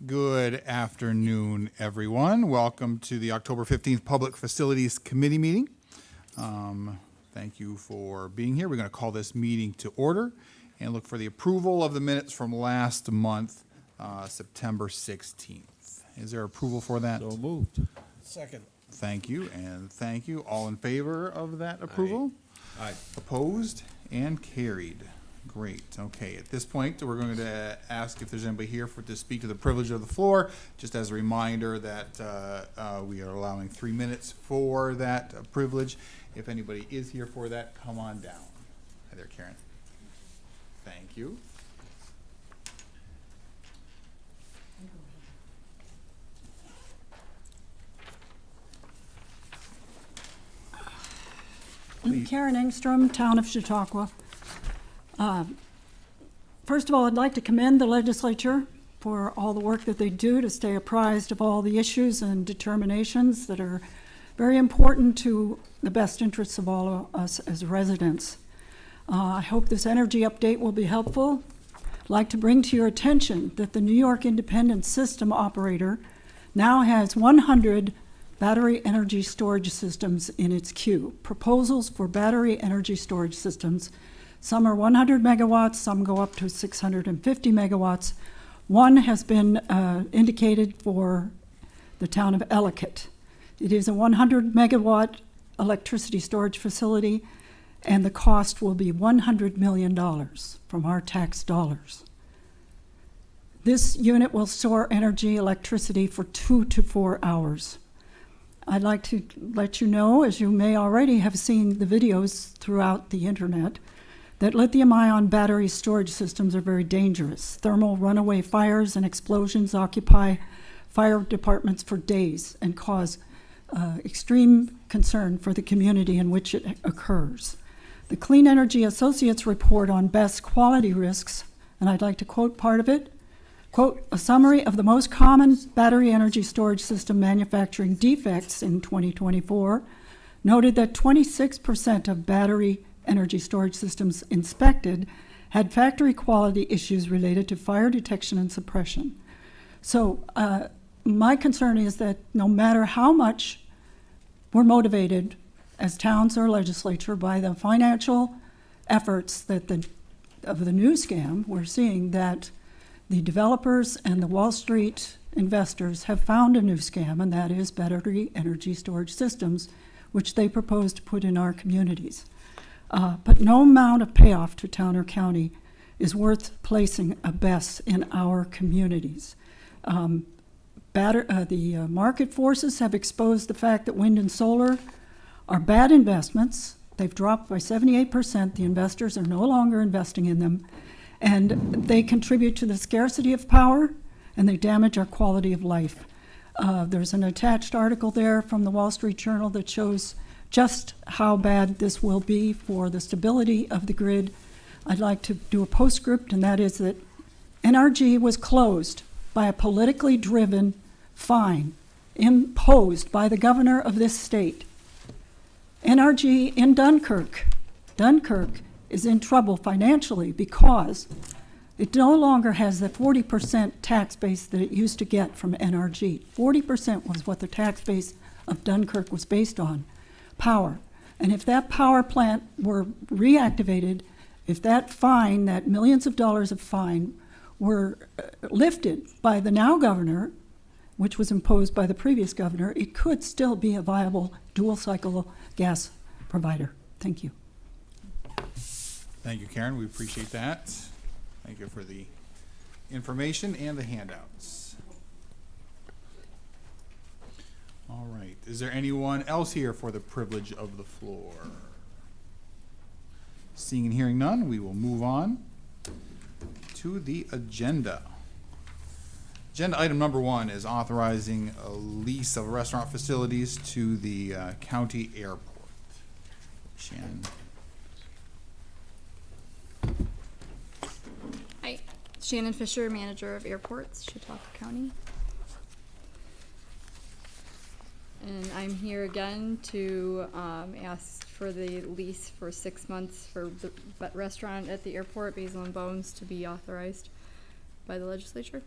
Good afternoon, everyone. Welcome to the October 15th Public Facilities Committee meeting. Thank you for being here. We're going to call this meeting to order and look for the approval of the minutes from last month, September 16th. Is there approval for that? So moved. Second. Thank you, and thank you. All in favor of that approval? Aye. Opposed and carried. Great. Okay, at this point, we're going to ask if there's anybody here to speak to the privilege of the floor. Just as a reminder that we are allowing 3 minutes for that privilege. If anybody is here for that, come on down. Hi there, Karen. Thank you. I'm Karen Engstrom, Town of Chautauqua. First of all, I'd like to commend the legislature for all the work that they do to stay apprised of all the issues and determinations that are very important to the best interests of all of us as residents. I hope this energy update will be helpful. I'd like to bring to your attention that the New York Independent System Operator now has 100 battery energy storage systems in its queue. Proposals for battery energy storage systems. Some are 100 megawatts, some go up to 650 megawatts. One has been indicated for the town of Ellicott. It is a 100 megawatt electricity storage facility, and the cost will be $100 million from our tax dollars. This unit will store electricity for 2 to 4 hours. I'd like to let you know, as you may already have seen the videos throughout the internet, that lithium-ion battery storage systems are very dangerous. Thermal runaway fires and explosions occupy fire departments for days and cause extreme concern for the community in which it occurs. The Clean Energy Associates report on best quality risks, and I'd like to quote part of it, quote, a summary of the most common battery energy storage system manufacturing defects in 2024 noted that 26% of battery energy storage systems inspected had factory quality issues related to fire detection and suppression. So my concern is that no matter how much we're motivated as towns or legislature by the financial efforts that of the new scam, we're seeing that the developers and the Wall Street investors have found a new scam, and that is battery energy storage systems, which they propose to put in our communities. But no amount of payoff to town or county is worth placing a BESS in our communities. The market forces have exposed the fact that wind and solar are bad investments. They've dropped by 78%. The investors are no longer investing in them. And they contribute to the scarcity of power, and they damage our quality of life. There's an attached article there from the Wall Street Journal that shows just how bad this will be for the stability of the grid. I'd like to do a postscript, and that is that NRG was closed by a politically driven fine imposed by the governor of this state. NRG in Dunkirk is in trouble financially because it no longer has the 40% tax base that it used to get from NRG. 40% was what the tax base of Dunkirk was based on, power. And if that power plant were reactivated, if that fine, that millions of dollars of fine, were lifted by the now governor, which was imposed by the previous governor, it could still be a viable dual cycle gas provider. Thank you. Thank you, Karen. We appreciate that. Thank you for the information and the handouts. All right. Is there anyone else here for the privilege of the floor? Seeing and hearing none, we will move on to the agenda. Agenda item number 1 is authorizing a lease of restaurant facilities to the county airport. Shannon. Hi, Shannon Fisher, Manager of Airports, Chautauqua County. And I'm here again to ask for the lease for 6 months for the restaurant at the airport, Basil and Bones, to be authorized by the legislature.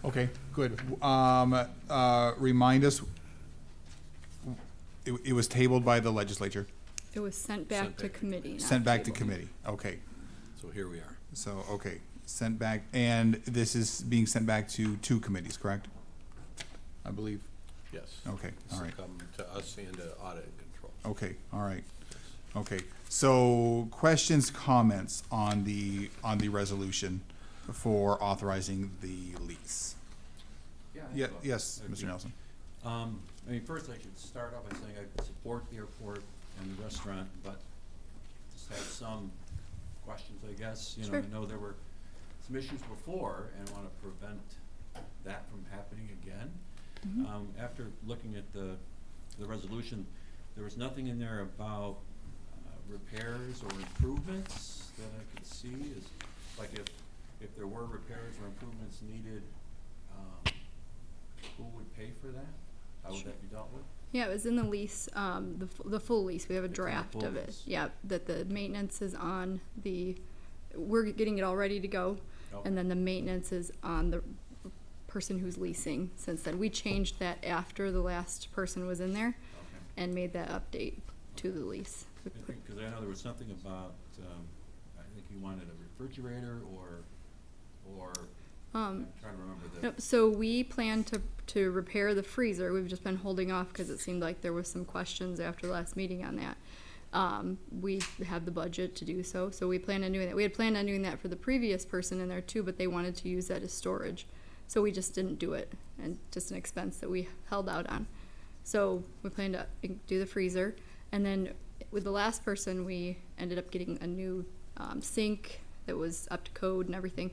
Okay, good. Remind us, it was tabled by the legislature, It was sent back Sent to back to committee, not sent back to tabled. committee. Okay, So here we are. so, okay, sent back, and this is being sent back to two committees, correct? I believe. Yes. Okay, all right. This will come to us and to audit and control. Okay, all right. Okay, so questions, comments on the resolution for authorizing the lease? Yeah, yes, Mr. Nelson. I mean, first I should start off by saying I support the airport and the restaurant, but just have some questions, I guess. You know, Sure. I know there were some issues before and I want to prevent that from happening again. After looking at the resolution, there was nothing in there about repairs or improvements that I could see. Is like if there were repairs or improvements needed, who would pay for that? How would that be dealt with? Yeah, it was in the lease, the full lease. We have a It's in the draft full of it. lease. Yeah, that the maintenance is on we're getting it all ready to go. Okay. And then the maintenance is on the person who's leasing since then. We changed that after the last person was in there Okay. and made that update to the lease. Because I know there was something about, I think you wanted a refrigerator or, I'm trying to remember the. Nope, so we plan to repair the freezer. We've just been holding off because it seemed like there was some questions after the last meeting on that. We have the budget to do so, so we plan on doing that. We had planned on doing that for the previous person in there too, but they wanted to use that as storage. So we just didn't do it, and just an expense that we held out on. So we plan to do the freezer, and then with the last person, we ended up getting a new sink that was up to code and everything.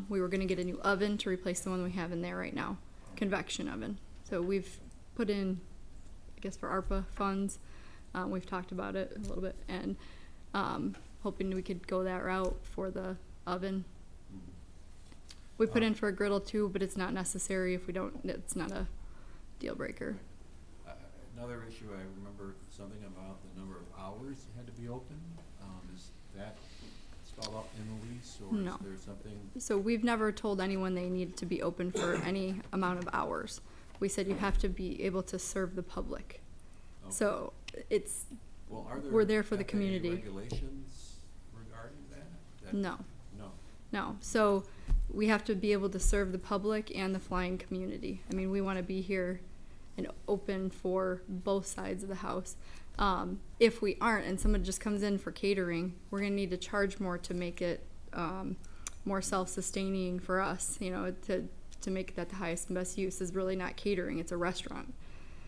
We were gonna get a new oven to replace the one we have in there right now, convection oven. So we've put in, I guess for ARPA funds, we've talked about it a little bit, and hoping we could go that route for the oven. We put in for a griddle too, but it's not necessary if we don't, it's not a deal breaker. Another issue, I remember something about the number of hours it had to be open. Is that spelled out in the lease, or No. is there something? So we've never told anyone they need to be open for any amount of hours. We said you have to be able to serve the public. Okay. So it's, Well, are there? we're there for the FAA community. regulations regarding that? no, No. no. So we have to be able to serve the public and the flying community. I mean, we want to be here and open for both sides of the house. If we aren't, and someone just comes in for catering, we're gonna need to charge more to make it more self-sustaining for us. You know, to make that the highest and best use is really not catering; it's a restaurant.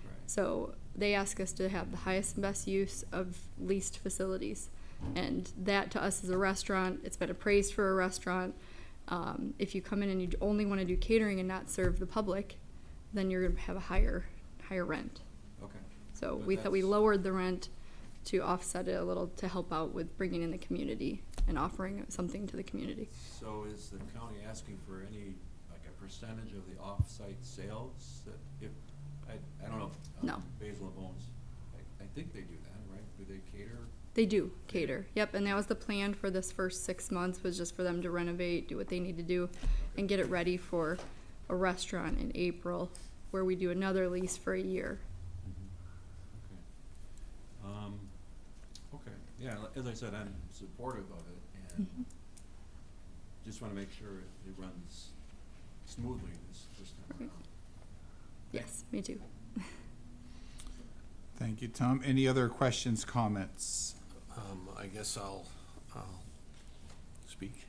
Right. So they ask us to have the highest and best use of leased facilities, and that to us is a restaurant. It's been appraised for a restaurant. If you come in and you only want to do catering and not serve the public, then you're gonna have a higher rent. Okay. So But we thought we that's- lowered the rent to offset it a little to help out with bringing in the community and offering something to the community. So is the county asking for any, like a percentage of the off-site sales that if, I don't know. if, No. Basil owns, I think they do that, right? Do they cater? They do cater, yep, and that was the plan for this first 6 months, was just for them to renovate, do what they need to do, and get it ready for a restaurant in April, where we do another lease for a year. Okay, yeah, as I said, I'm supportive of it, and just wanna make sure it runs smoothly this time Okay. around. Yes, me too. Thank you, Tom. Any other questions, comments? I guess I'll speak.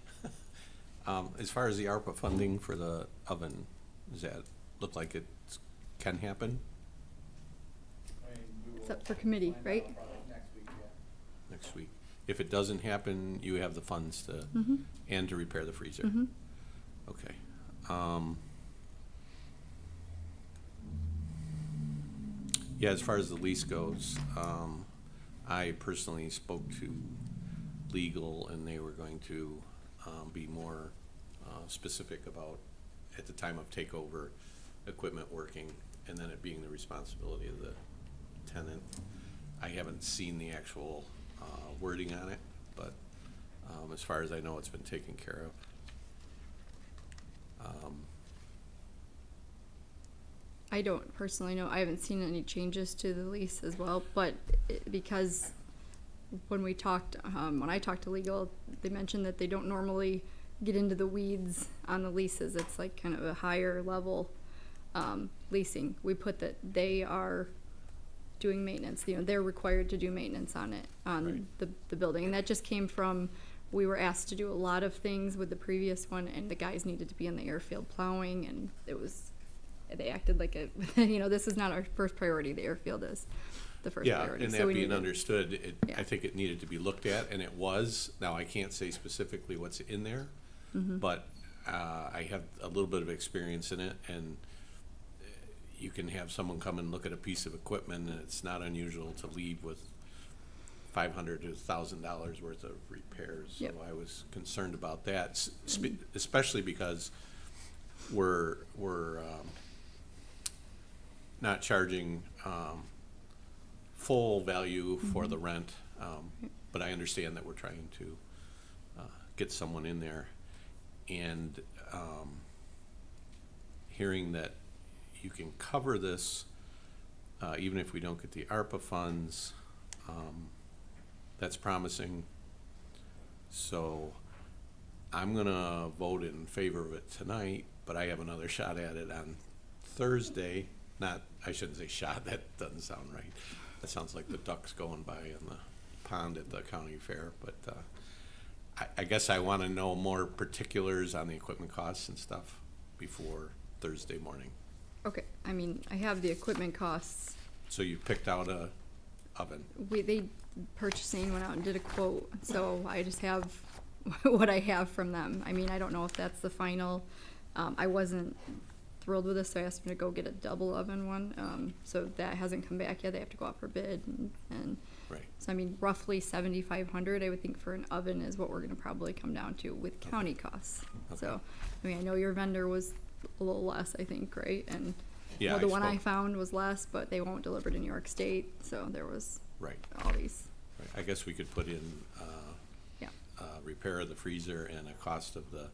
As far as the ARPA funding for the oven, does that look like it can happen It's up for committee, right? next week? If it doesn't happen, you have the funds to, and to repair the freezer? Mm-hmm. Okay. Yeah, as far as the lease goes, I personally spoke to legal, and they were going to be more specific about, at the time of takeover, equipment working, and then it being the responsibility of the tenant. I haven't seen the actual wording on it, but as far as I know, it's been taken care of. I don't personally know. I haven't seen any changes to the lease as well, but because when I talked to legal, they mentioned that they don't normally get into the weeds on the leases. It's like kind of a higher level leasing. We put that they are doing maintenance. They're required to do maintenance on it, on the building, and that just came from, we were asked to do a lot of things with the previous one, and the guys needed to be in the airfield plowing, and they acted like this is not our first priority. The airfield is the first priority. And So that we being needed- understood, Yeah. I think it needed to be looked at, and it was. Now, I can't say specifically what's in there, but I have a little bit of experience in it, and you can have someone come and look at a piece of equipment, and it's not unusual to leave with $500 to $1,000 worth of repairs. Yep. So I was concerned about that, especially because we're not charging full value for the rent, but I understand that we're trying to get someone in there, and hearing that you can cover this even if we don't get the ARPA funds, that's promising. So I'm gonna vote in favor of it tonight, but I have another shot at it on Thursday. I shouldn't say shot, that doesn't sound right. That sounds like the ducks going by in the pond at the county fair, but I guess I wanna know more particulars on the equipment costs and stuff before Thursday morning. Okay, I mean, I have the equipment costs. So you picked out a oven. They purchasing went out and did a quote, so I just have what I have from them. I mean, I don't know if that's the final. I wasn't thrilled with this, so I asked them to go get a double oven one. So that hasn't come back yet. They have to go out for bid, and Right. so I mean, roughly 7,500. I would think for an oven is what we're going to probably come down to with county costs. Okay. So, I mean, I know your vendor was a little less, I think, right? And Yeah, well, the I one I spoke- found was less, but they won't deliver to New York State, so there was Right. all these. Right. I guess we could put in Yeah. repair of the freezer and a cost of the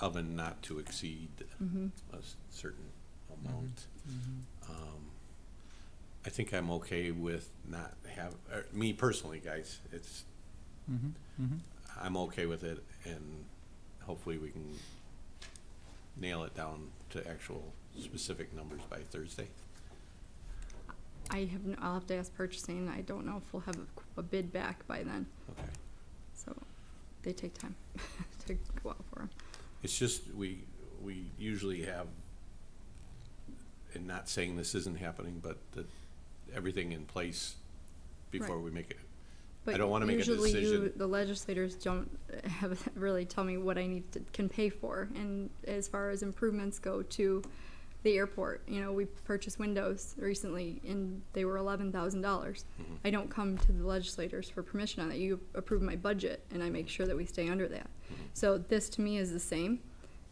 oven not to exceed a certain amount. I think I'm okay with not me personally, guys, it's, I'm okay with it, and hopefully we can nail it down to actual specific numbers by Thursday. I'll have to ask purchasing. I don't know if we'll have a bid back by then, Okay. so they take time to go out for them. It's just, we usually have, and not saying this isn't happening, but everything in place before Right. we make it. But I don't wanna make a usually decision. the legislators don't really tell me what I can pay for, and as far as improvements go to the airport, we purchased windows recently, and they were $11,000. I don't come to the legislators for permission on that. You approve my budget, and I make sure that we stay under that. So this to me is the same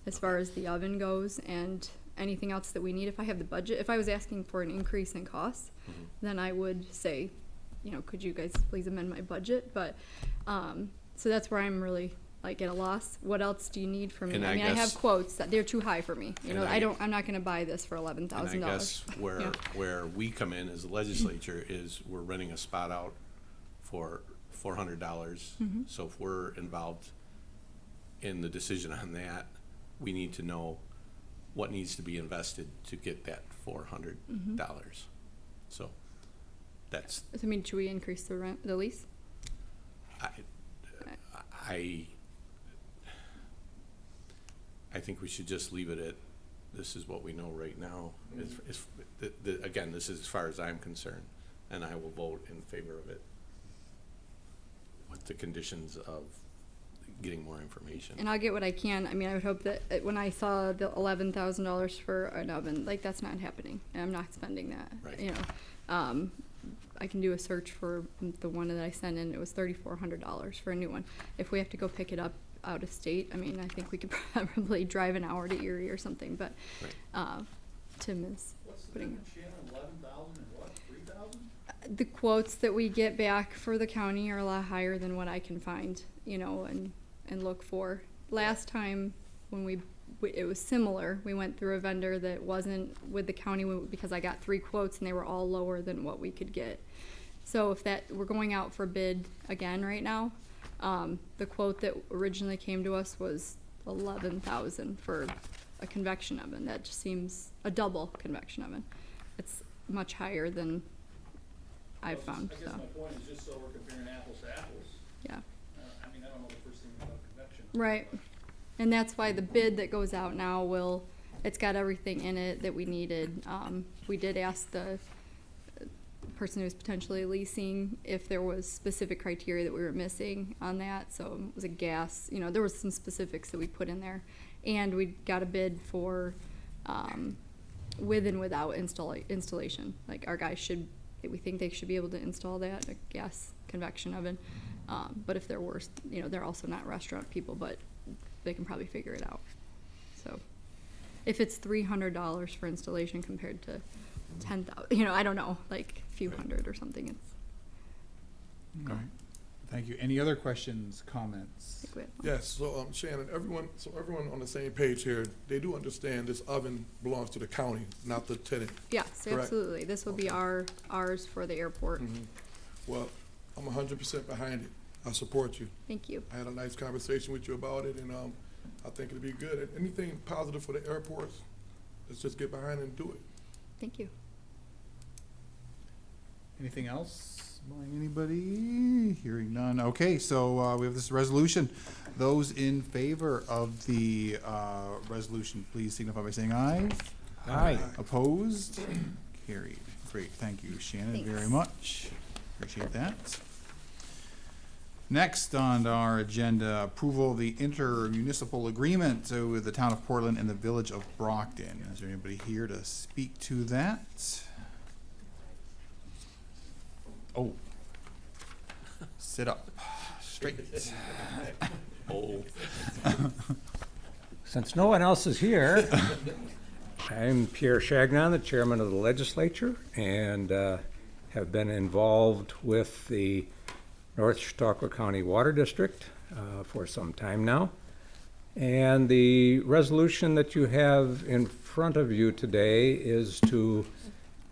as far as the oven goes, and anything else that we need. If I have the budget, if I was asking for an increase in costs, then I would say, could you guys please amend my budget? But so that's where I'm really like at a loss. What else do you need from me? And I I mean, I have guess- quotes that they're too high for me. And I'm not going to buy this for $11,000. And I guess Yeah. where we come in as a legislature is we're renting a spot out for $400. So if we're involved in the decision on that, we need to know what needs to be invested to get that $400. So that's, I mean, should we increase the lease? I think we should just leave it at, this is what we know right now. Again, this is as far as I'm concerned, and I will vote in favor of it with the conditions of getting more information. And I'll get what I can. I mean, I would hope that when I saw the $11,000 for an oven, like that's not happening, and I'm not spending that. Right. I can do a search for the one that I sent in. It was $3,400 for a new one. If we have to go pick it up out of state, I mean, I think we could probably drive an hour to Erie or something. But Tim is putting. What's the difference, Shannon? 11,000 and what? 3,000? The quotes that we get back for the county are a lot higher than what I can find, and look for. Last time when we it was similar. We went through a vendor that wasn't with the county because I got 3 quotes and they were all lower than what we could get. So if we're going out for bid again right now, the quote that originally came to us was $11,000 for a convection oven. That just seems a double convection oven. It's much higher than I've found. I guess my point is just so we're comparing apples to apples. Yeah. I mean, I don't know the first thing about convection. Right. And that's why the bid that goes out now it's got everything in it that we needed. We did ask the person who was potentially leasing if there was specific criteria that we were missing on that. So it was a gas, there was some specifics that we put in there. And we got a bid for with and without installation. Like our guys we think they should be able to install that, a gas convection oven. But if they're worse, they're also not restaurant people, but they can probably figure it out. So if it's $300 for installation compared to 10,000, I don't know, like a few hundred or something. It's All right. Thank you. Any other questions, comments? Yes, so Shannon, everyone on the same page here, they do understand this oven belongs to the county, not the tenant. yes, Correct. absolutely. This will be ours for the airport. Well, I'm 100% behind it. I support you. Thank you. I had a nice conversation with you about it, and I think it'll be good. Anything positive for the airports, let's just get behind it and do it. Thank you. Anything else by anybody? Hearing none. Okay, so we have this resolution. Those in favor of the resolution, please signify by saying aye. Aye. Opposed? Carried. Great, thank you, Shannon, very Thanks. much. Appreciate that. Next on our agenda, approval of the intermunicipal agreement with the town of Portland and the village of Brockton. Is there anybody here to speak to that? Oh. Sit up. Straight. Oh, Since no one else is here, I'm Pierre Chagnon, the chairman of the legislature, and have been involved with the North Chautauqua County Water District for some time now. And the resolution that you have in front of you today is to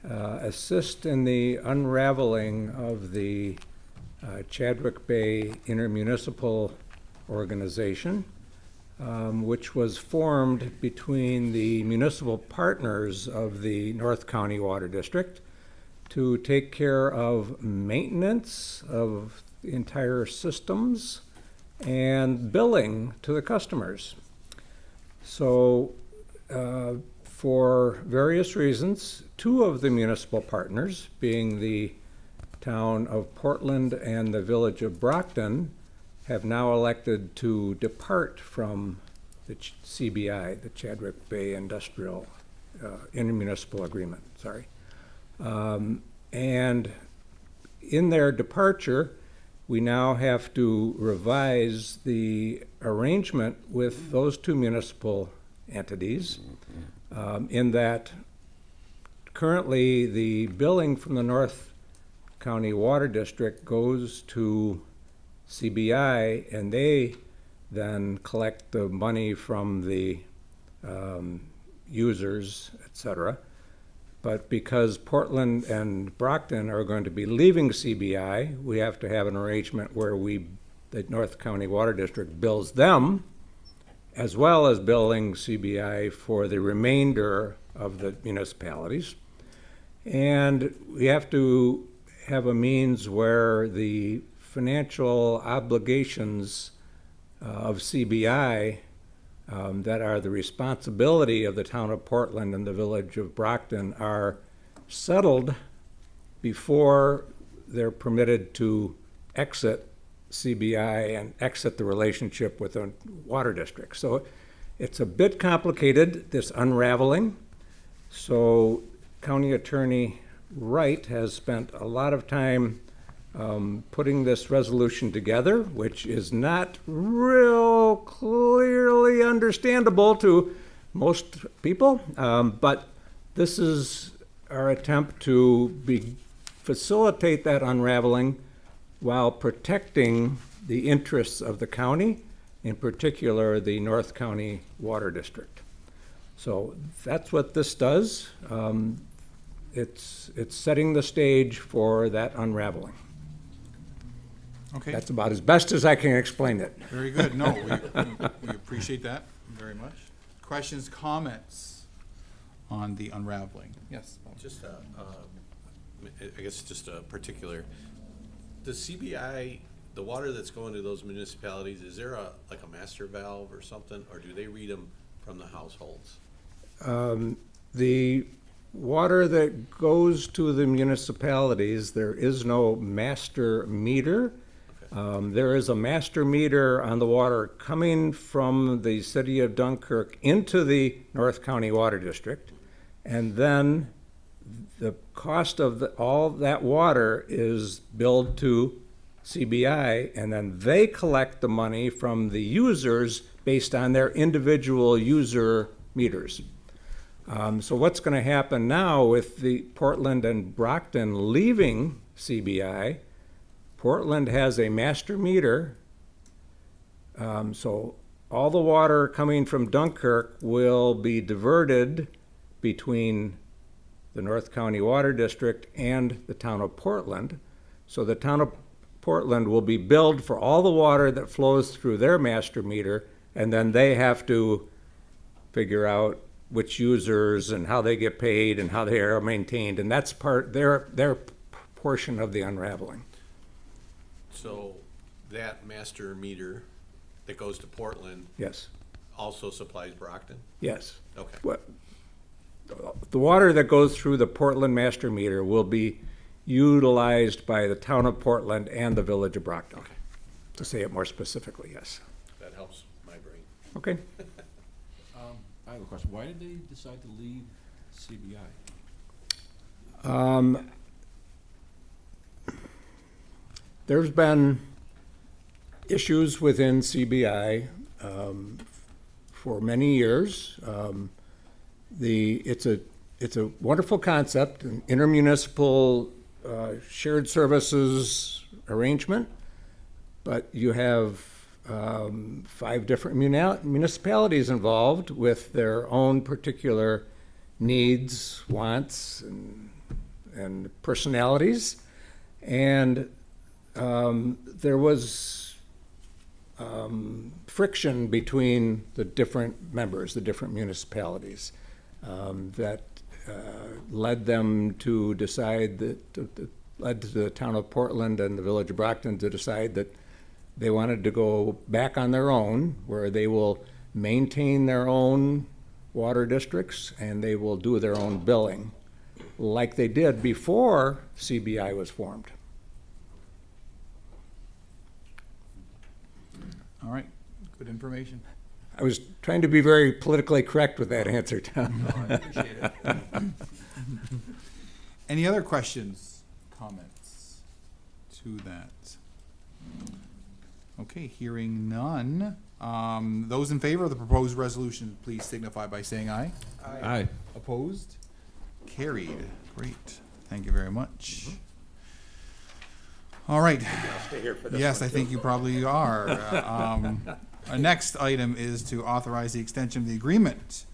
assist in the unraveling of the Chadwick Bay Intermunicipal Organization, which was formed between the municipal partners of the North County Water District to take care of maintenance of the entire systems and billing to the customers. So for various reasons, 2 of the municipal partners, being the town of Portland and the village of Brockton, have now elected to depart from the CBI, the Chadwick Bay Industrial Intermunicipal Agreement, sorry. And in their departure, we now have to revise the arrangement with those 2 municipal entities, in that currently the billing from the North County Water District goes to CBI, and they then collect the money from the users, et cetera. But because Portland and Brockton are going to be leaving CBI, we have to have an arrangement where the North County Water District bills them, as well as billing CBI for the remainder of the municipalities. And we have to have a means where the financial obligations of CBI that are the responsibility of the town of Portland and the village of Brockton are settled before they're permitted to exit CBI and exit the relationship with the water district. So it's a bit complicated, this unraveling. So County Attorney Wright has spent a lot of time putting this resolution together, which is not real clearly understandable to most people, but this is our attempt to facilitate that unraveling while protecting the interests of the county, in particular the North County Water District. So that's what this does. It's setting the stage for that unraveling. Okay, That's about as best as I can explain it. very good. No, we appreciate that very much. Questions, comments on the unraveling? Yes. Bob? Just I guess just a particular, the CBI, the water that's going to those municipalities, is there like a master valve or something, or do they read them from the households? The water that goes to the municipalities, there is no master meter. There is a master meter on the water coming from the city of Dunkirk into the North County Water District. And then the cost of all that water is billed to CBI, and then they collect the money from the users based on their individual user meters. So what's going to happen now with the Portland and Brockton leaving CBI, Portland has a master meter, so all the water coming from Dunkirk will be diverted between the North County Water District and the town of Portland. So the town of Portland will be billed for all the water that flows through their master meter, and then they have to figure out which users and how they get paid and how they are maintained, and that's their portion of the unraveling. So that master meter that goes to Portland Yes, also supplies Brockton? yes. Okay. The water that goes through the Portland master meter will be utilized by the town of Portland and the village of Brockton. Okay. To say it more specifically, yes. That helps my brain. Okay. I have a question. Why did they decide to leave CBI? There's been issues within CBI for many years. It's a wonderful concept, an intermunicipal shared services arrangement, but you have 5 different municipalities involved with their own particular needs, wants, and personalities, and there was friction between the different members, the different municipalities, that led them to decide led to the town of Portland and the village of Brockton to decide that they wanted to go back on their own, where they will maintain their own water districts and they will do their own billing, like they did before CBI was formed. All right, good information. I was trying to be very politically correct with that answer, Tom. I appreciate it. Any other questions, comments to that? Okay, hearing none. Those in favor of the proposed resolution, please signify by saying aye. Aye. Opposed? Carried. Great. Thank you very much. All right. Yes, I think you probably are. Our next item is to authorize the extension of the agreement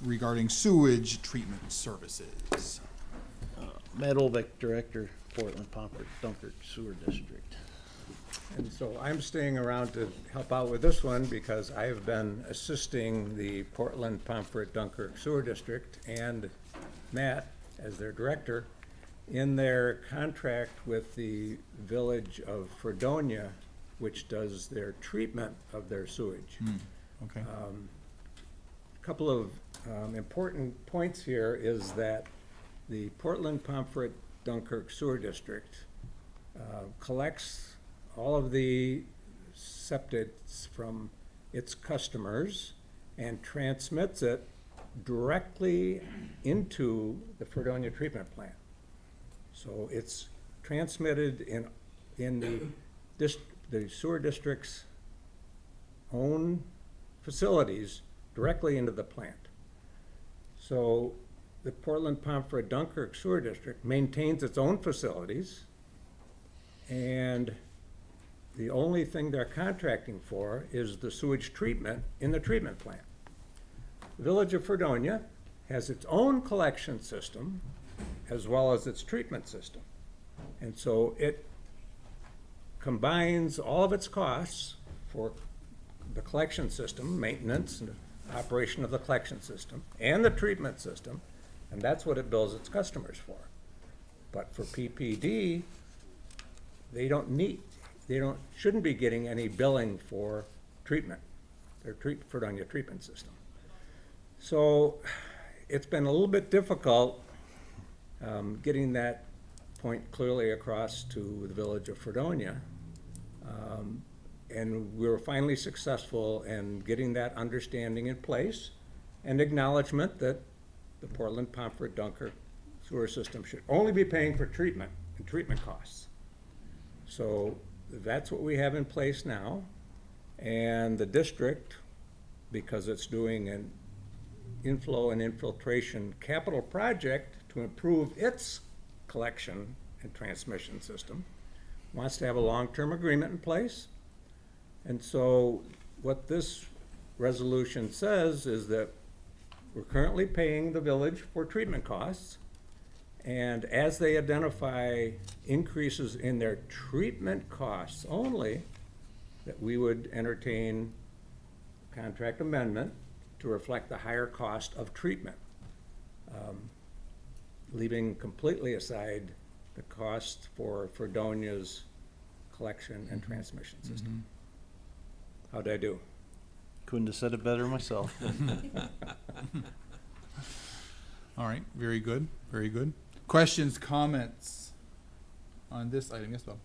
regarding sewage treatment services. Matt Olbeck, Director, Portland, Pomfret, Dunkirk Sewer District. And so I'm staying around to help out with this one because I've been assisting the Portland, Pomfret, Dunkirk Sewer District and Matt as their director in their contract with the village of Fredonia, which does their treatment of their sewage. Okay. A couple of important points here is that the Portland, Pomfret, Dunkirk Sewer District collects all of the septics from its customers and transmits it directly into the Fredonia treatment plant. So it's transmitted in the sewer district's own facilities directly into the plant. So the Portland, Pomfret, Dunkirk Sewer District maintains its own facilities, and the only thing they're contracting for is the sewage treatment in the treatment plant. The Village of Fredonia has its own collection system as well as its treatment system. And so it combines all of its costs for the collection system, maintenance and operation of the collection system, and the treatment system, and that's what it bills its customers for. But for PPD, shouldn't be getting any billing for treatment, their Fredonia treatment system. So it's been a little bit difficult getting that point clearly across to the Village of Fredonia. And we were finally successful in getting that understanding in place and acknowledgement that the Portland Pomfret Dunker sewer system should only be paying for treatment and treatment costs. So that's what we have in place now. And the district, because it's doing an inflow and infiltration capital project to improve its collection and transmission system, wants to have a long-term agreement in place. And so what this resolution says is that we're currently paying the village for treatment costs, and as they identify increases in their treatment costs only, that we would entertain a contract amendment to reflect the higher cost of treatment, leaving completely aside the cost for Fredonia's collection and transmission system. How'd I do? Couldn't have said it better myself. All right, very good, very good. Questions, comments on this item? Yes, Bob?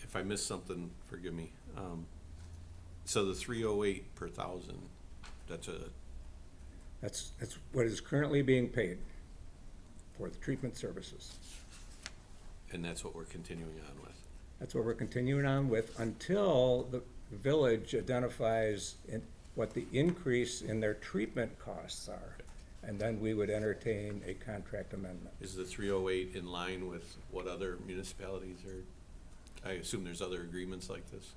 If I missed something, forgive me. So the 308 per thousand, that's That's what is currently being paid for the treatment services. and that's what we're continuing on with. That's what we're continuing on with until the village identifies what the increase in their treatment costs are. And then we would entertain a contract amendment. Is the 308 in line with what other municipalities are? I assume there's other agreements like this?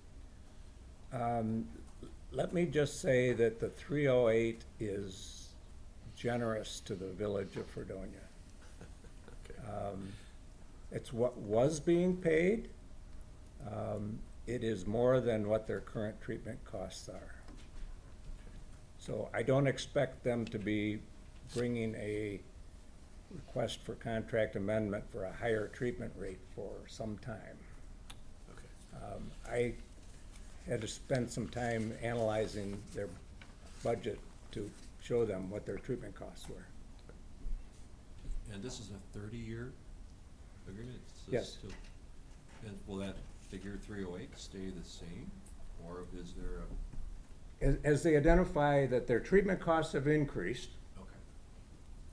Let me just say that the 308 is generous to the village of Fredonia. Okay. It's what was being paid. It is more than what their current treatment costs are. So I don't expect them to be bringing a request for contract amendment for a higher treatment rate for some time. Okay. I had to spend some time analyzing their budget to show them what their treatment costs were. And this is a 30-year agreement? So Yes. still- And will that figure 308 stay the same, or is there a, As they identify that their treatment costs have increased okay.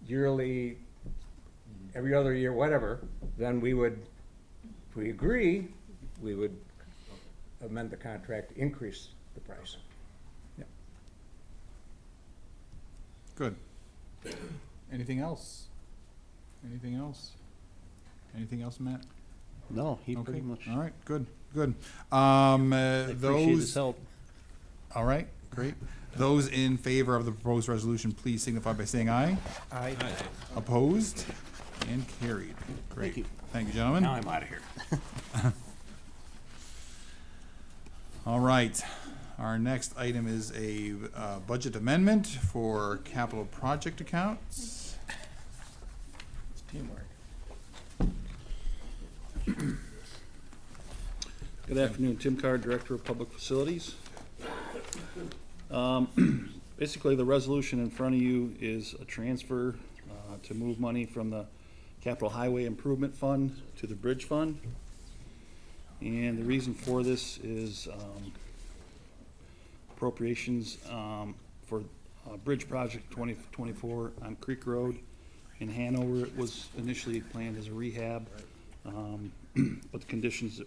yearly, every other year, whatever, then we would, if we agree, we would amend the contract, increase the price. Yeah. Good. Anything else? Anything else? Anything else, Matt? No, he Okay. pretty much. All right, good, good. I appreciate his Those, help. all right, great. Those in favor of the proposed resolution, please signify by saying aye. Aye. Opposed? And carried. Great. you. Thank you, gentlemen. I'm out of here. All right. Our next item is a budget amendment for capital project accounts. It's teamwork. Good afternoon, Tim Carr, Director of Public Facilities. Basically, the resolution in front of you is a transfer to move money from the Capital Highway Improvement Fund to the Bridge Fund. And the reason for this is appropriations for Bridge Project 2024 on Creek Road in Hanover. It was initially planned as a rehab, but the conditions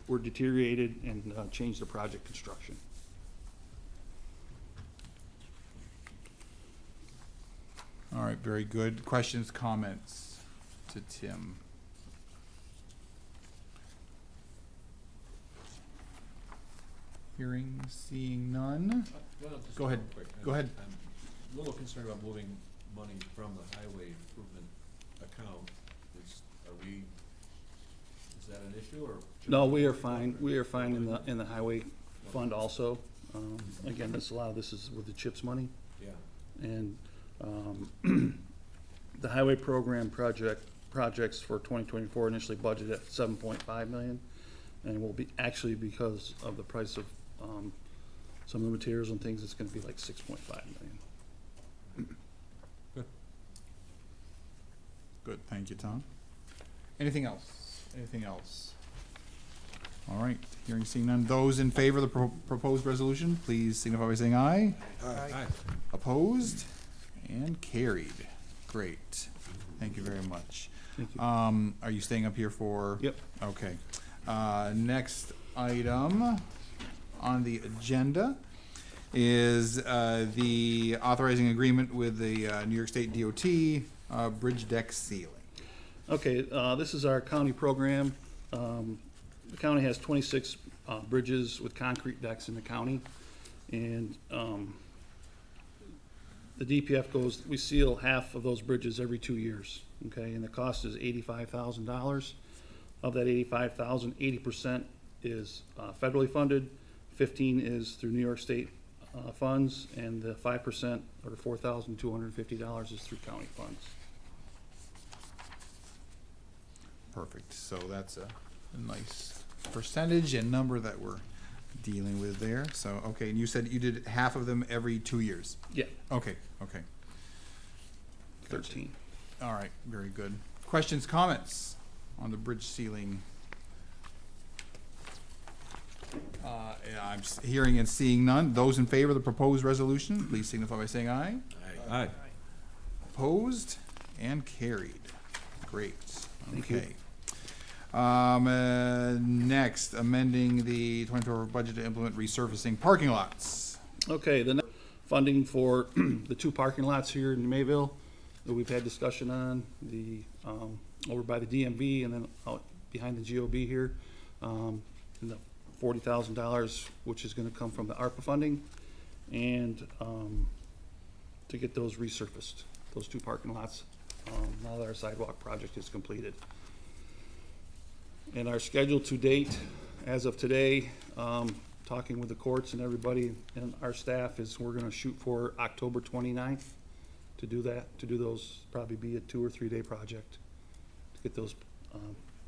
were deteriorated and changed the project construction. All right, very good. Questions, comments to Tim? Hearing, seeing none. Well, just Go ahead. real quick. Go ahead. I'm a little concerned about moving money from the highway improvement account. Is that an issue, or? should No, we are fine, in the highway fund also. Again, a lot of this is with the CHIPS money. Yeah, And the highway program projects for 2024 initially budgeted at 7.5 million, and will be, actually, because of the price of some of the materials and things, it's gonna be like 6.5 million. Good, thank you, Tom. Anything else? Anything else? All right, hearing, seeing none. Those in favor of the proposed resolution, please signify by saying aye. aye. Opposed? And carried. Great. Thank you very much. Thank you. Are you staying up here for? Yep. Okay. Next item on the agenda is the authorizing agreement with the New York State DOT bridge deck sealing. Okay, this is our county program. The county has 26 bridges with concrete decks in the county. And the DPF we seal half of those bridges every 2 years, okay? And the cost is $85,000. Of that 85,000, 80% is federally funded, 15 is through New York State funds, and the 5%, or $4,250, is through county funds. Perfect. So that's a nice percentage and number that we're dealing with there. So, okay, and you said you did half of them every 2 years? Yeah, Okay, okay. 13. All right, very good. Questions, comments on the bridge sealing? Yeah, I'm hearing and seeing none. Those in favor of the proposed resolution, please signify by saying aye. Aye. Opposed and carried. Great. Thank you. Okay. Next, amending the 2024 budget to implement resurfacing parking lots. Okay, the funding for the 2 parking lots here in Mayville that we've had discussion on, the, over by the DMV and then out behind the GOB here, and the $40,000, which is gonna come from the ARPA funding, and, to get those resurfaced, those 2 parking lots, now that our sidewalk project is completed. And our schedule to date, as of today, talking with the courts and everybody and our staff, is we're gonna shoot for October 29th to do that, to do those, probably be a 2 or 3 day project to get those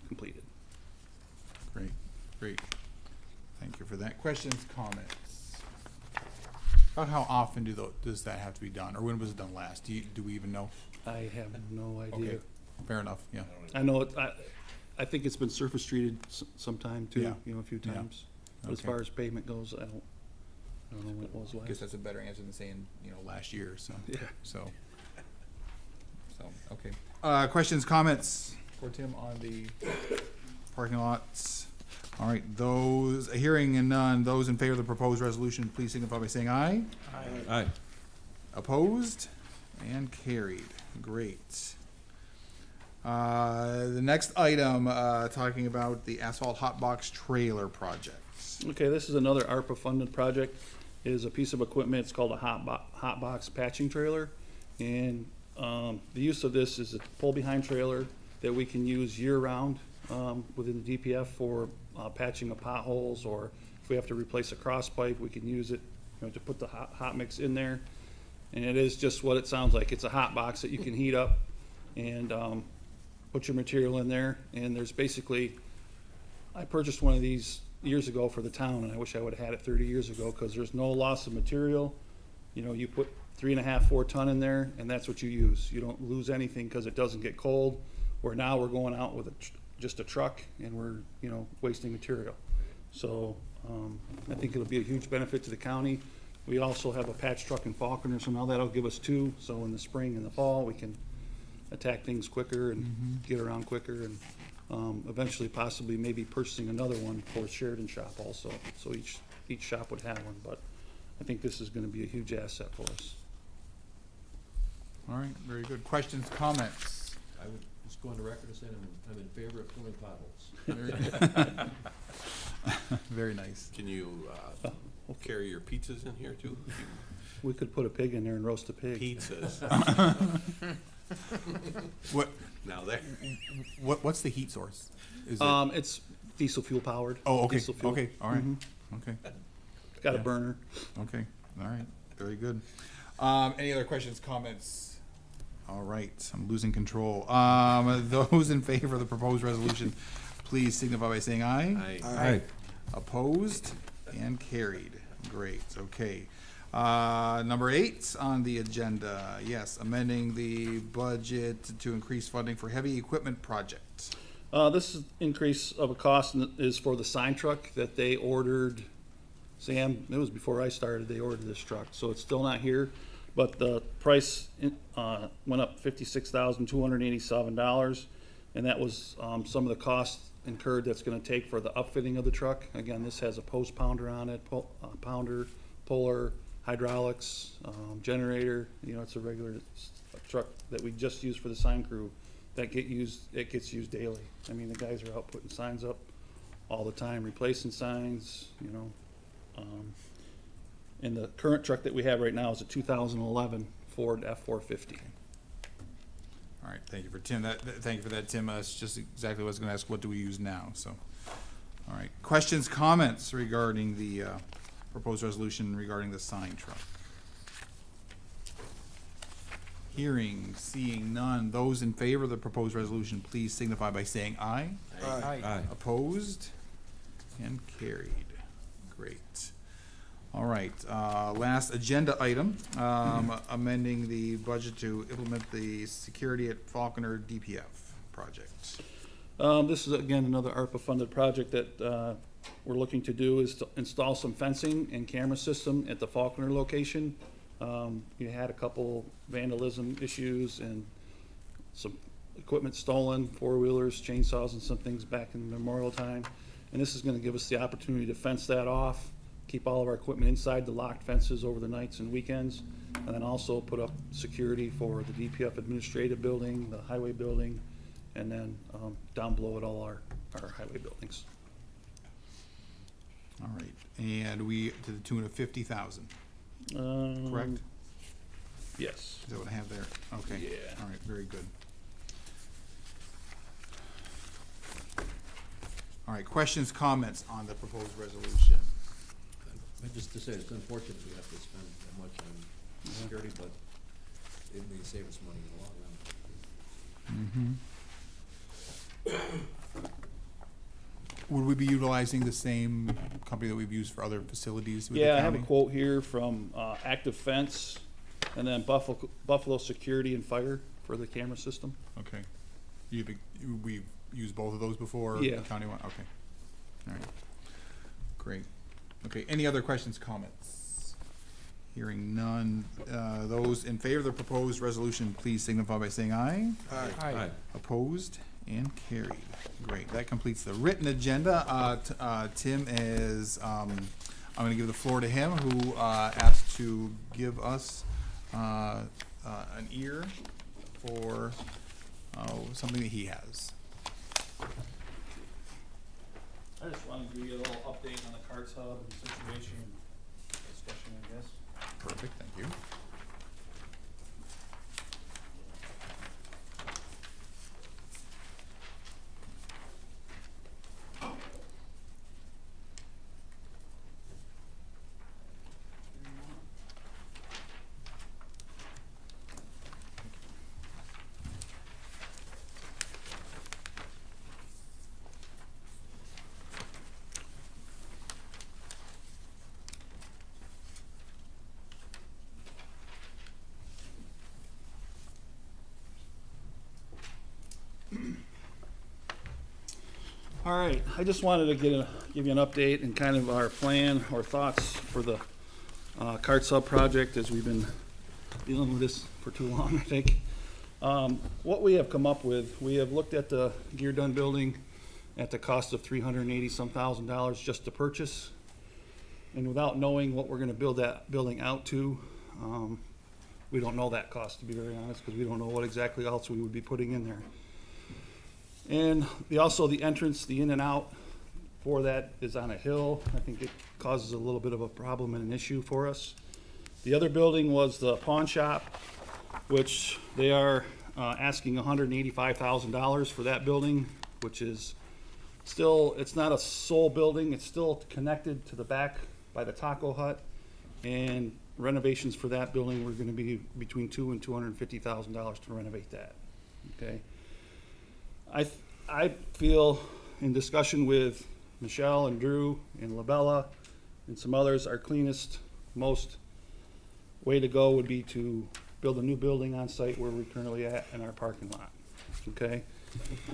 completed. Great, great. Thank you for that. Questions, comments? About how often does that have to be done, or when was it done last? Do we even know? I have no idea. Okay, fair enough, yeah. I know, I think it's been surface treated sometime too, Yeah. you know, a few Yeah. times. But as Okay. far as pavement goes, I don't know when it was I guess last. that's a better answer than saying, last year, so. Yeah. So, okay. Questions, comments for Tim on the parking lots? All right, hearing and none, those in favor of the proposed resolution, please signify by saying aye. Aye. Opposed and carried. Great. The next item, talking about the Asphalt Hotbox trailer project. Okay, this is another ARPA funded project. It is a piece of equipment, it's called a Hotbox patching trailer. And, the use of this is a pull behind trailer that we can use year round, within the DPF for, patching of potholes, or if we have to replace a cross pipe, we can use it, to put the hot mix in there. And it is just what it sounds like. It's a hot box that you can heat up and, put your material in there. And there's basically, I purchased one of these years ago for the town, and I wish I would've had it 30 years ago, because there's no loss of material. You put 3.5, 4 ton in there, and that's what you use. You don't lose anything because it doesn't get cold. Where now we're going out with just a truck, and we're, wasting material. So, I think it'll be a huge benefit to the county. We also have a patch truck in Falconer, so now that'll give us 2. So in the spring and the fall, we can attack things quicker and get around quicker, and eventually possibly maybe purchasing another one for Sheridan shop also. So each shop would have one, but I think this is gonna be a huge asset for us. All right, very good. Questions, comments? I would just go on the record and say I'm in favor of filling potholes. Very good. Very nice. Can you carry your pizzas in here too? We could put a pig in there and roast a pig. Pizzas. What, Now there. what's the heat source? Is it? It's diesel fuel powered. Oh, okay, Diesel fuel. okay, all right, okay, It's got a Yeah. burner. okay, all right, very good. Any other questions, comments? All right, I'm losing control. Those in favor of the proposed resolution, please signify by saying aye. Aye. Opposed and carried. Great, okay. Number 8 on the agenda, yes, amending the budget to increase funding for heavy equipment project. This is increase of a cost is for the sign truck that they ordered. Sam, it was before I started, they ordered this truck, so it's still not here. But the price, went up $56,287, and that was, some of the costs incurred that's gonna take for the upfitting of the truck. Again, this has a post pounder on it, pounder, puller, hydraulics, generator, you know, it's a regular truck that we just use for the sign crew that it gets used daily. I mean, the guys are out putting signs up all the time, replacing signs, you know. And the current truck that we have right now is a 2011 Ford F-450. All right, thank you for Tim. Thank you for that, Tim. That's just exactly what I was gonna ask. What do we use now? So, all right. Questions, comments regarding the proposed resolution regarding the sign truck? Hearing, seeing none. Those in favor of the proposed resolution, please signify by saying aye. Aye. Opposed and carried. Great. All right, last agenda item, amending the budget to implement the security at Falconer DPF project. This is again another ARPA-funded project that we're looking to do is to install some fencing and camera system at the Faulkner location. You had a couple vandalism issues and some equipment stolen, four-wheelers, chainsaws and some things back in Memorial time. And this is gonna give us the opportunity to fence that off, keep all of our equipment inside the locked fences over the nights and weekends, and then also put up security for the DPF administrative building, the highway building, and then down below it all our highway buildings. All right, and we, to the tune of 50,000, correct? Yes. Is that what I have there? Okay. Yeah. All right, very good. All right, questions, comments on the proposed resolution? Just to say, it's unfortunate we have to spend that much on security, but it may save us money in the long run. Would we be utilizing the same company that we've used for other facilities with the Yeah, I have a county? quote here from Active Fence, and then Buffalo Security and Fire for the camera system. Okay. We've used both of those before? Yeah. County one, okay. All right. Great. Okay, any other questions, comments? Hearing none. Those in favor of the proposed resolution, please signify by saying aye. Aye. Opposed and carried. Great, that completes the written agenda. Tim is, I'm gonna give the floor to him, who asked to give us an ear for something that he has. I just wanted to give you a little update on the Carts Hub and situation and discussion, I guess. Perfect, thank you. All right, I just wanted to give you an update and kind of our plan or thoughts for the Carts Hub project, as we've been dealing with this for too long, I think. What we have come up with, we have looked at the Gear Done building at the cost of $380-some thousand just to purchase. And without knowing what we're gonna build that building out to, we don't know that cost, to be very honest, because we don't know what exactly else we would be putting in there. And also the entrance, the in and out, for that is on a hill. I think it causes a little bit of a problem and an issue for us. The other building was the pawn shop, which they are asking $185,000 for that building, which is still, it's not a sole building, it's still connected to the back by the taco hut. And renovations for that building were gonna be between $200,000 and $250,000 to renovate that, okay? I feel, in discussion with Michelle and Drew and Labella and some others, our cleanest, most way to go would be to build a new building on site where we're currently at in our parking lot, okay?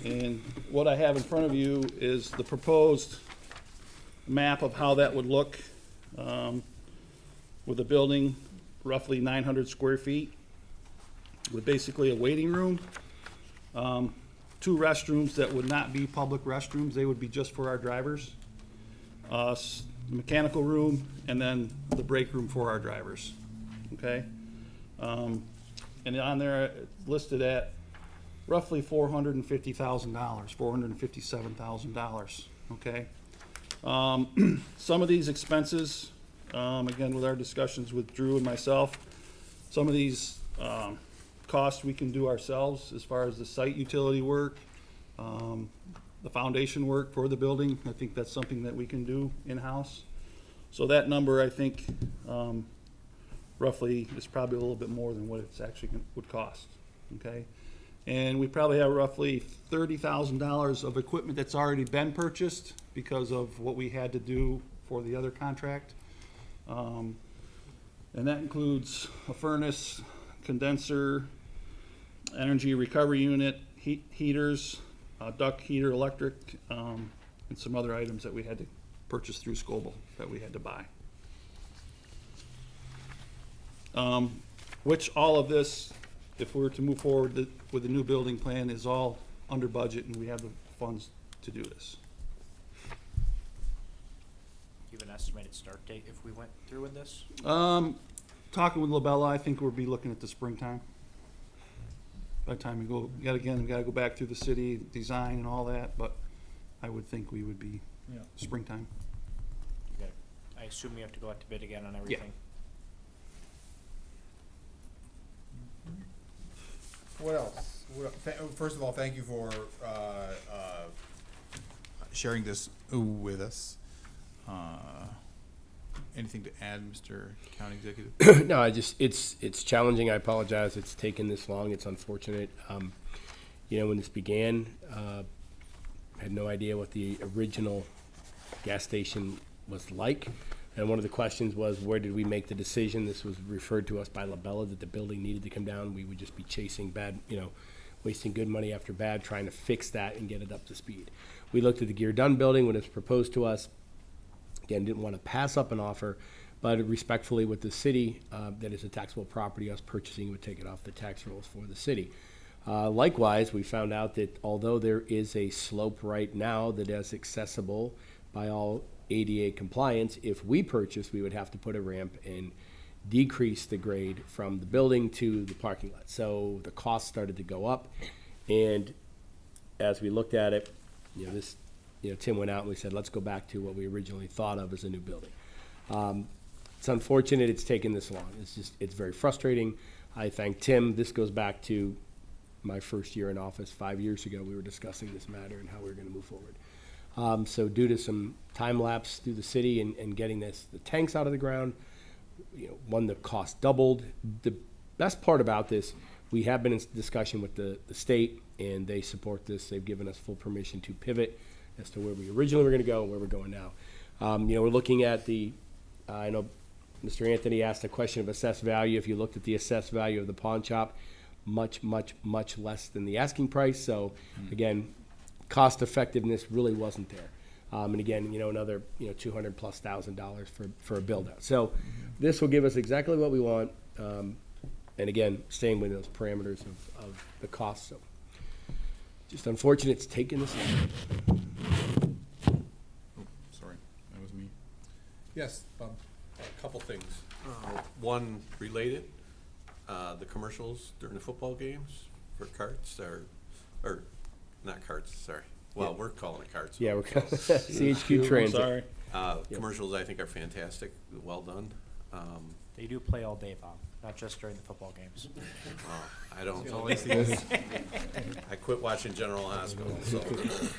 And what I have in front of you is the proposed map of how that would look, with a building roughly 900 square feet, with basically a waiting room, 2 restrooms that would not be public restrooms, they would be just for our drivers, mechanical room, and then the break room for our drivers, okay? And on there, it's listed at roughly $450,000, $457,000, okay? Some of these expenses, again, with our discussions with Drew and myself, some of these costs we can do ourselves as far as the site utility work, the foundation work for the building. I think that's something that we can do in-house. So that number, I think, roughly is probably a little bit more than what it's actually would cost, okay? And we probably have roughly $30,000 of equipment that's already been purchased because of what we had to do for the other contract. And that includes a furnace, condenser, energy recovery unit, heaters, duct heater, electric, and some other items that we had to purchase through Scoble that we had to buy. Which all of this, if we were to move forward with the new building plan, is all under budget and we have the funds to do this. Do you have an estimated start date if we went through with this? Talking with Labella, I think we'll be looking at the springtime. By the time we gotta go back through the city, design and all that, but I would think we would be springtime. You got, I assume you have to go out to bid again on everything? What else? First of all, thank you for sharing this with us. Anything to add, Mr. County Executive? No, it's challenging. I apologize. It's taken this long. It's unfortunate. When this began, I had no idea what the original gas station was like. And one of the questions was, where did we make the decision? This was referred to us by Labella that the building needed to come down. We would just be chasing bad, wasting good money after bad, trying to fix that and get it up to speed. We looked at the Gear Done building when it was proposed to us. Again, didn't want to pass up an offer, but respectfully with the city, that is a taxable property, us purchasing would take it off the tax rolls for the city. Likewise, we found out that although there is a slope right now that is accessible by all ADA compliance, if we purchase, we would have to put a ramp and decrease the grade from the building to the parking lot. So the cost started to go up, and as we looked at it, Tim went out and we said, let's go back to what we originally thought of as a new building. It's unfortunate it's taken this long. It's very frustrating. I thank Tim. This goes back to my first year in office 5 years ago. We were discussing this matter and how we were going to move forward. So due to some time lapse through the city and getting the tanks out of the ground, the cost doubled. The best part about this, we have been in discussion with the state, and they support this. They've given us full permission to pivot as to where we originally were going to go and where we're going now. We're looking at I know Mr. Anthony asked a question of assessed value. If you looked at the assessed value of the pawn shop, much, much, much less than the asking price. So again, cost effectiveness really wasn't there. And again, another, $200,000+ for a build out. So this will give us exactly what we want. And again, staying within those parameters of the cost. So just unfortunate it's taken this long. Sorry, that was me. Yes, Bob. A couple things. One related, the commercials during the football games for carts or not carts, sorry, Well, we're calling it carts. Yeah, we're CHQ I'm Transit. sorry. Commercials, I think, are fantastic, well done. They do play all day, Bob, not just during the football games. I don't, I quit watching General Hospital, so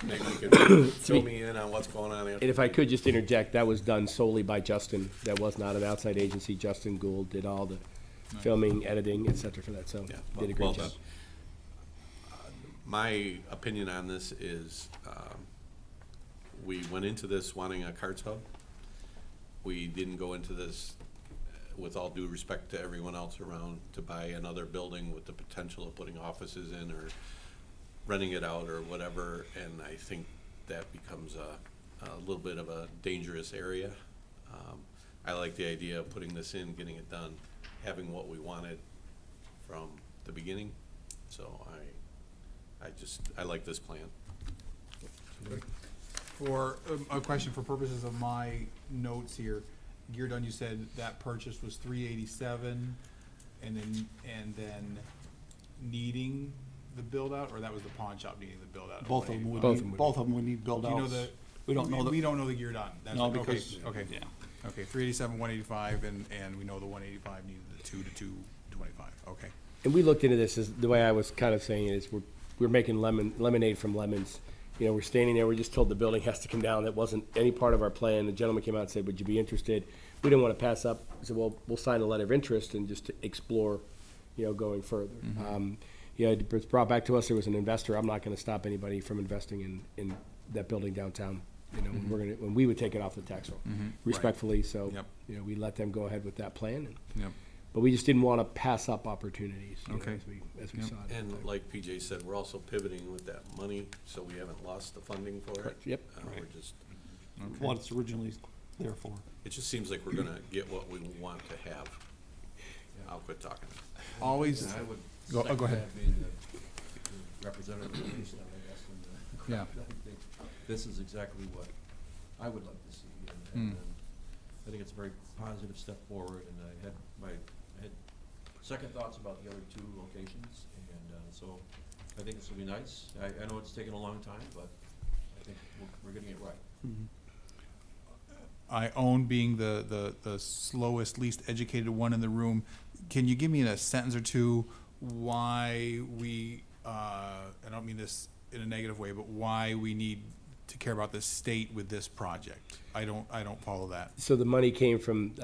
maybe you can fill me in on what's going on And there. if I could just interject, that was done solely by Justin. That was not an outside agency. Justin Gould did all the filming, editing, et cetera for that, so Yeah, did a well great job. done. My opinion on this is, we went into this wanting a carts hub. We didn't go into this, with all due respect to everyone else around, to buy another building with the potential of putting offices in or renting it out or whatever, and I think that becomes a little bit of a dangerous area. I like the idea of putting this in, getting it done, having what we wanted from the beginning, so I like this plan. For, a question for purposes of my notes here, Gear you said that purchase was 387, and then needing the build out, or that was the pawn shop needing the build out? Both of them would Both need, of them would both of them would need build Do you know outs. the? We don't know We the, don't know the Gear done. That's no, okay, because, okay, yeah. okay. 387, 185, and we know the 185 needed the 2 to 225. Okay. And we looked into this, as the way I was kind of saying it is, we're making lemonade from lemons. You know, we're standing there, we're just told the building has to come down. That wasn't any part of our plan. The gentleman came out and said, would you be interested? We didn't want to pass up. I said, well, we'll sign a letter of interest and just to explore, you know, going further. Yeah, it was brought back to us, there was an investor. I'm not going to stop anybody from investing in that building downtown. You know, when we would take it off the tax roll, respectfully. So, Yep. you know, we let them go ahead with that plan. Yep. But we just didn't want to pass up opportunities, you know, Okay. as we Yep. saw it. And like PJ said, we're also pivoting with that money, so we haven't lost the funding for it. Correct. Yep. We're just, what it's originally there for. it just seems like we're gonna get what we want to have. I'll quit talking. Always. Yeah, I would Go second ahead. that being the representative of the police, I guess, and the Yeah. I think this is exactly what I would like to see, and I think it's a very positive step forward, and I had second thoughts about the other two locations, and so I think this will be nice. I know it's taken a long time, but I think we're getting it right. I own being the slowest, least educated one in the room. Can you give me in a sentence or two why we, I don't mean this in a negative way, but why we need to care about the state with this project? I don't follow that. So the money came from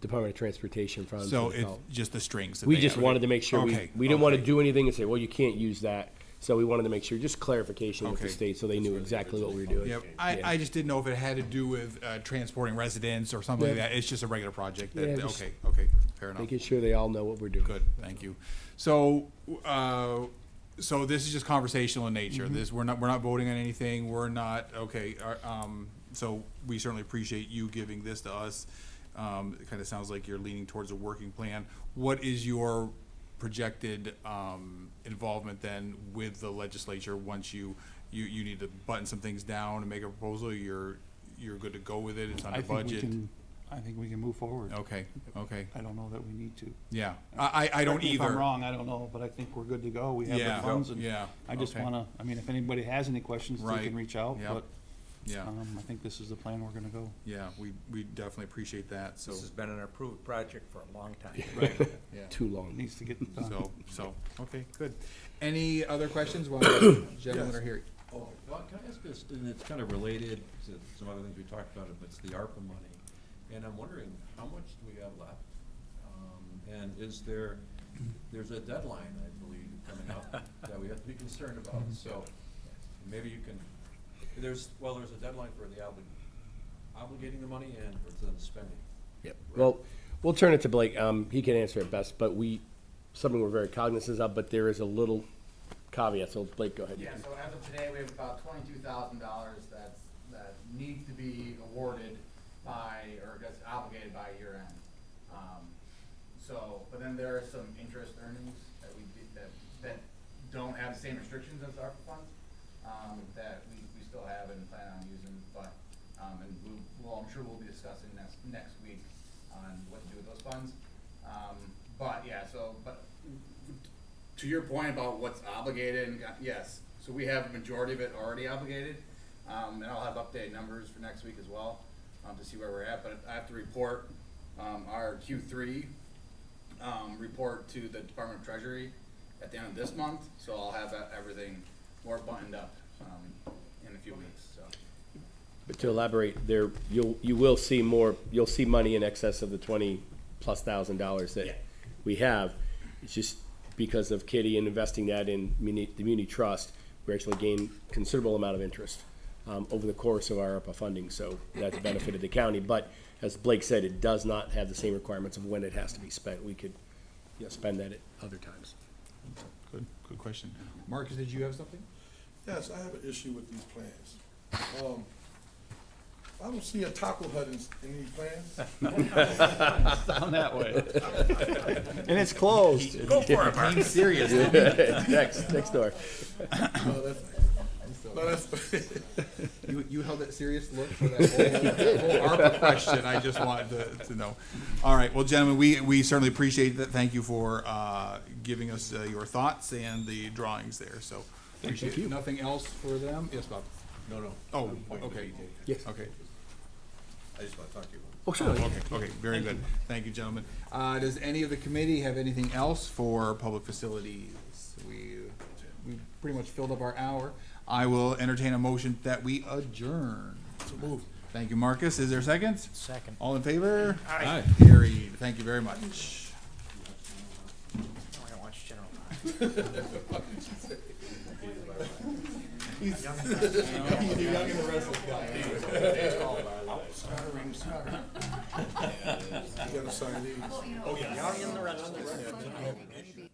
Department of Transportation funds. So that it's helped. just the strings that We they just have. wanted to make sure, Okay, we didn't want to okay. do anything and say, well, you can't use that. So we wanted to make sure, just clarification with the Okay. state, so they knew exactly what we were doing. Yep, Yeah. I just didn't know if it had to do with transporting residents or something like Yeah. that. It's just a regular project. Yeah, just Okay, fair enough. Making sure they all know what we're doing. Good, thank you. So, so this is just conversational in nature. This, we're not voting on anything. We're not, okay, so we certainly appreciate you giving this to us. It kind of sounds like you're leaning towards a working plan. What is your projected involvement then with the legislature once you need to button some things down and make a proposal? You're good to go with it? It's under budget? I think we can move forward. Okay. I don't know that we need to. Yeah, I don't Correct me either. If I'm wrong, I don't know, but I think we're good to go. We have Yeah, the funds, and yeah, I just okay. wanna, I mean, if anybody has any questions, they Right, can reach out, yep, but, Yeah, I think this is the plan we're gonna go. yeah, we definitely appreciate that, so. This has been an approved project for a long time. Right, yeah. Too long. It needs to get done. So, okay, good. Any other questions while the gentlemen are here? Oh, well, can I ask this, and it's kind of related to some other things we talked about, but it's the ARPA money. And I'm wondering, how much do we have left? And is there's a deadline, I believe, coming up that we have to be concerned about, so maybe you can, there's a deadline for the obligating the money and for the spending. Yep. Well, we'll turn it to Blake. He can answer it best, but something we're very cognizant of, but there is a little caveat, so Blake, go ahead. Yeah, so as of today, we have about $22,000 that needs to be awarded by, or gets obligated by year end. But then there are some interest earnings that don't have the same restrictions as ARPA funds, that we still have and plan on using, but, and I'm sure we'll be discussing next week on what to do with those funds. But to your point about what's obligated, and yes, So we have a majority of it already obligated, and I'll have updated numbers for next week as well, to see where we're at, but I have to report, our Q3, report to the Department of Treasury at the end of this month, so I'll have everything more buttoned up, in a few weeks, so. But to elaborate, there, you will see more, you'll see money in excess of the $20,000+ that Yeah. we have. It's just because of Kitty and investing that in the Muni Trust, we actually gain considerable amount of interest over the course of our ARPA funding, so that's benefited the county. But as Blake said, it does not have the same requirements of when it has to be spent. We could, you know, spend that at other times. Good question. Marcus, did you have something? Yes, I have an issue with these plans. I don't see a taco hut in these plans. Down that way. And it's closed. Go for it, Marcus. Serious. Next door. No, that's, You held that serious look for that whole ARPA question. I just wanted to know. All right, well, gentlemen, we certainly appreciate that. Thank you for giving us your thoughts and the drawings there. So appreciate it. Nothing else for them? Yes, Bob. No. Oh, okay. Yes. Okay. I just want to talk to you. Oh, sure. Okay, very good. Thank you, gentlemen. Does any of the committee have anything else for public facilities? We pretty much filled up our hour. I will entertain a motion that we adjourn. so move. Thank you, Marcus. Is there a second? Second. All in favor? Aye. Carried. Thank you very much. I don't watch general. He's young and the restless guy. You gotta sign these. Young and the rest of the